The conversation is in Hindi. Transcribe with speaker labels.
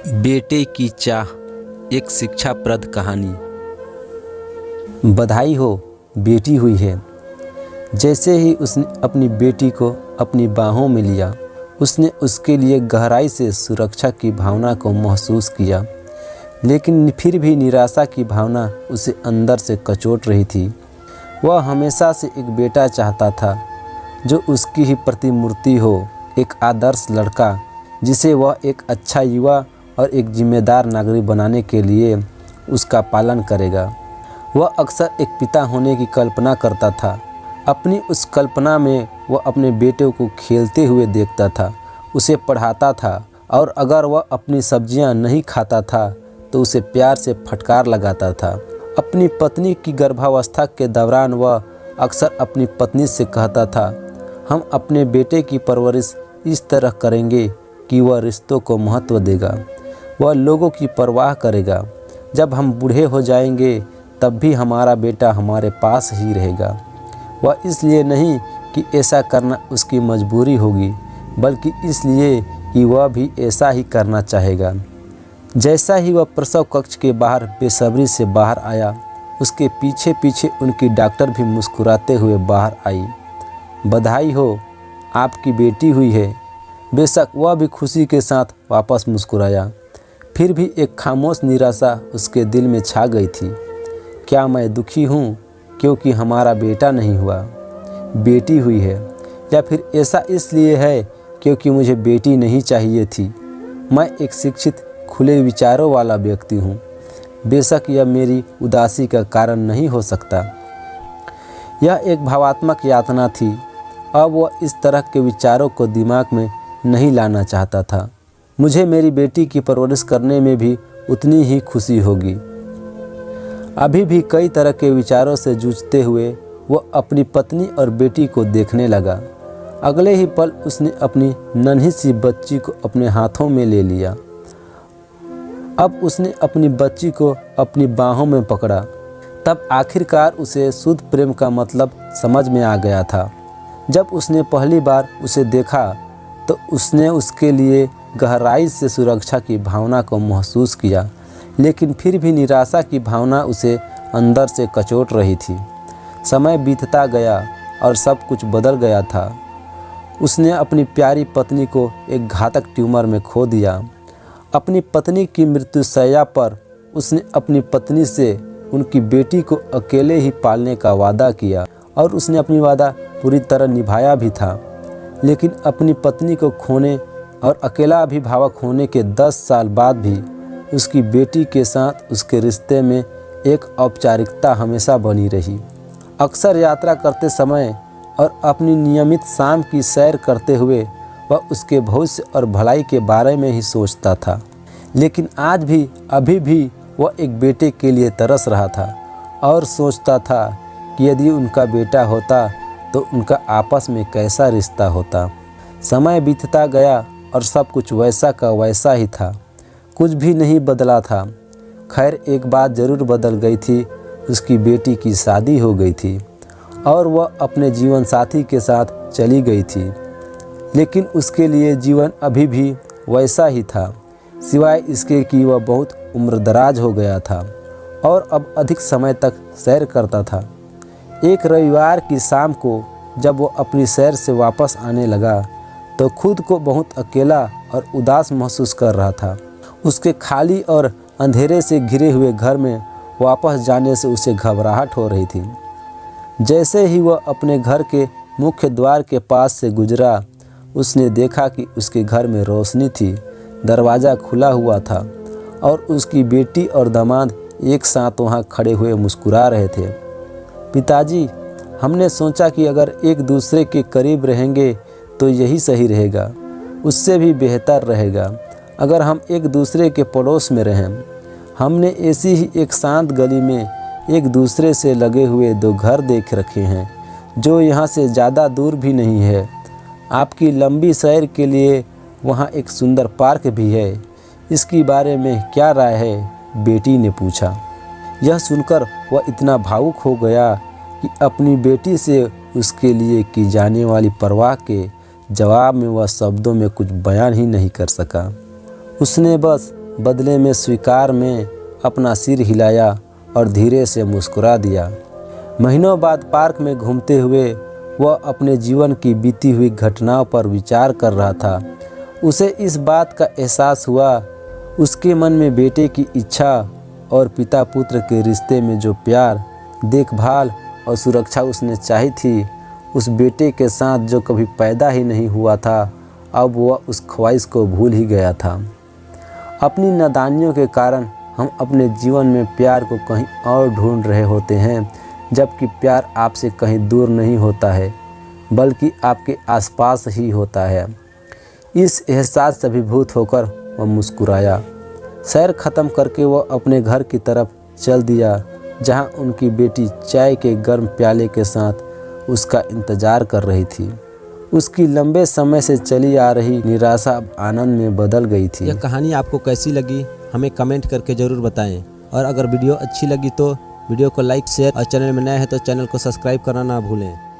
Speaker 1: बेटे की चाह, एक शिक्षाप्रद कहानी। बधाई हो, बेटी हुई है। जैसे ही उसने अपनी बेटी को अपनी बाहों में लिया, उसने उसके लिए गहराई से सुरक्षा की भावना को महसूस किया, लेकिन फिर भी निराशा की भावना उसे अंदर से कचोट रही थी। वह हमेशा से एक बेटा चाहता था जो उसकी ही प्रतिमूर्ति हो, एक आदर्श लड़का जिसे वह एक अच्छा युवा और एक जिम्मेदार नागरिक बनाने के लिए उसका पालन करेगा। वह अक्सर एक पिता होने की कल्पना करता था। अपनी उस कल्पना में वह अपने बेटे को खेलते हुए देखता था, उसे पढ़ाता था, और अगर वह अपनी सब्जियां नहीं खाता था तो उसे प्यार से फटकार लगाता था। अपनी पत्नी की गर्भावस्था के दौरान वह अक्सर अपनी पत्नी से कहता था, हम अपने बेटे की परवरिश इस तरह करेंगे कि वह रिश्तों को महत्व देगा, वह लोगों की परवाह करेगा। जब हम बूढ़े हो जाएंगे तब भी हमारा बेटा हमारे पास ही रहेगा। वह इसलिए नहीं कि ऐसा करना उसकी मजबूरी होगी, बल्कि इसलिए कि वह भी ऐसा ही करना चाहेगा। जैसा ही वह प्रसव कक्ष के बाहर बेसब्री से बाहर आया, उसके पीछे पीछे उनकी डॉक्टर भी मुस्कुराते हुए बाहर आई। बधाई हो, आपकी बेटी हुई है। बेशक वह भी खुशी के साथ वापस मुस्कुराया, फिर भी एक खामोश निराशा उसके दिल में छा गई थी। क्या मैं दुखी हूँ क्योंकि हमारा बेटा नहीं हुआ, बेटी हुई है, या फिर ऐसा इसलिए है क्योंकि मुझे बेटी नहीं चाहिए थी? मैं एक शिक्षित, खुले विचारों वाला व्यक्ति हूँ। बेशक यह मेरी उदासी का कारण नहीं हो सकता। यह एक भावात्मक यातना थी। अब वह इस तरह के विचारों को दिमाग में नहीं लाना चाहता था। मुझे मेरी बेटी की परवरिश करने में भी उतनी ही खुशी होगी। अभी भी कई तरह के विचारों से जूझते हुए वह अपनी पत्नी और बेटी को देखने लगा। अगले ही पल उसने अपनी नन्ही सी बच्ची को अपने हाथों में ले लिया। अब उसने अपनी बच्ची को अपनी बाहों में पकड़ा। तब आखिरकार उसे शुद्ध प्रेम का मतलब समझ में आ गया था। जब उसने पहली बार उसे देखा तो उसने उसके लिए गहराई से सुरक्षा की भावना को महसूस किया, लेकिन फिर भी निराशा की भावना उसे अंदर से कचोट रही थी। समय बीतता गया और सब कुछ बदल गया था। उसने अपनी प्यारी पत्नी को एक घातक ट्यूमर में खो दिया। अपनी पत्नी की मृत्युशैया पर उसने अपनी पत्नी से उनकी बेटी को अकेले ही पालने का वादा किया, और उसने अपनी वादा पूरी तरह निभाया भी था। लेकिन अपनी पत्नी को खोने और अकेला अभिभावक होने के 10 साल बाद भी उसकी बेटी के साथ उसके रिश्ते में एक औपचारिकता हमेशा बनी रही। अक्सर यात्रा करते समय और अपनी नियमित शाम की सैर करते हुए वह उसके भविष्य और भलाई के बारे में ही सोचता था। लेकिन आज भी अभी भी वह एक बेटे के लिए तरस रहा था, और सोचता था कि यदि उनका बेटा होता तो उनका आपस में कैसा रिश्ता होता। समय बीतता गया और सब कुछ वैसा का वैसा ही था, कुछ भी नहीं बदला था। खैर, एक बात ज़रूर बदल गई थी, उसकी बेटी की शादी हो गई थी और वह अपने जीवन साथी के साथ चली गई थी। लेकिन उसके लिए जीवन अभी भी वैसा ही था, सिवाय इसके कि वह बहुत उम्रदराज हो गया था और अब अधिक समय तक सैर करता था। एक रविवार की शाम को जब वो अपनी सैर से वापस आने लगा तो खुद को बहुत अकेला और उदास महसूस कर रहा था। उसके खाली और अंधेरे से घिरे हुए घर में वापस जाने से उसे घबराहट हो रही थी। जैसे ही वह अपने घर के मुख्य द्वार के पास से गुजरा, उसने देखा कि उसके घर में रोशनी थी, दरवाज़ा खुला हुआ था और उसकी बेटी और दामाद एक साथ वहाँ खड़े हुए मुस्कुरा रहे थे। पिताजी, हमने सोचा कि अगर एक दूसरे के करीब रहेंगे तो यही सही रहेगा, उससे भी बेहतर रहेगा अगर हम एक दूसरे के पड़ोस में रहें। हमने ऐसी ही एक शांत गली में एक दूसरे से लगे हुए 2 घर देख रखे हैं, जो यहाँ से ज़्यादा दूर भी नहीं है। आपकी लंबी सैर के लिए वहाँ एक सुंदर पार्क भी है। इसके बारे में क्या राय है? बेटी ने पूछा। यह सुनकर वह इतना भावुक हो गया कि अपनी बेटी से उसके लिए की जाने वाली परवाह के जवाब में वह शब्दों में कुछ बयान ही नहीं कर सका। उसने बस बदले में स्वीकार में अपना सिर हिलाया और धीरे से मुस्कुरा दिया। महीनों बाद पार्क में घूमते हुए वह अपने जीवन की बीती हुई घटनाओं पर विचार कर रहा था। उसे इस बात का एहसास हुआ, उसके मन में बेटे की इच्छा और पिता पुत्र के रिश्ते में जो प्यार, देखभाल और सुरक्षा उसने चाही थी, उस बेटे के साथ जो कभी पैदा ही नहीं हुआ था, अब वह उस ख्वाहिश को भूल ही गया था। अपनी नादानियों के कारण हम अपने जीवन में प्यार को कहीं और ढूंढ रहे होते हैं, जबकि प्यार आपसे कहीं दूर नहीं होता है, बल्कि आपके आसपास ही होता है। इस एहसास से अभिभूत होकर वह मुस्कुराया। सैर ख़त्म करके वह अपने घर की तरफ चल दिया, जहां उनकी बेटी चाय के गर्म प्याले के साथ उसका इंतज़ार कर रही थी। उसकी लंबे समय से चली आ रही निराशा अब आनंद में बदल गई थी।
Speaker 2: यह कहानी आपको कैसी लगी हमें कमेंट करके ज़रूर बताएं, और अगर वीडियो अच्छी लगी तो वीडियो को लाइक, शेयर और चैनल में नए हैं तो चैनल को सब्सक्राइब करना ना भूलें।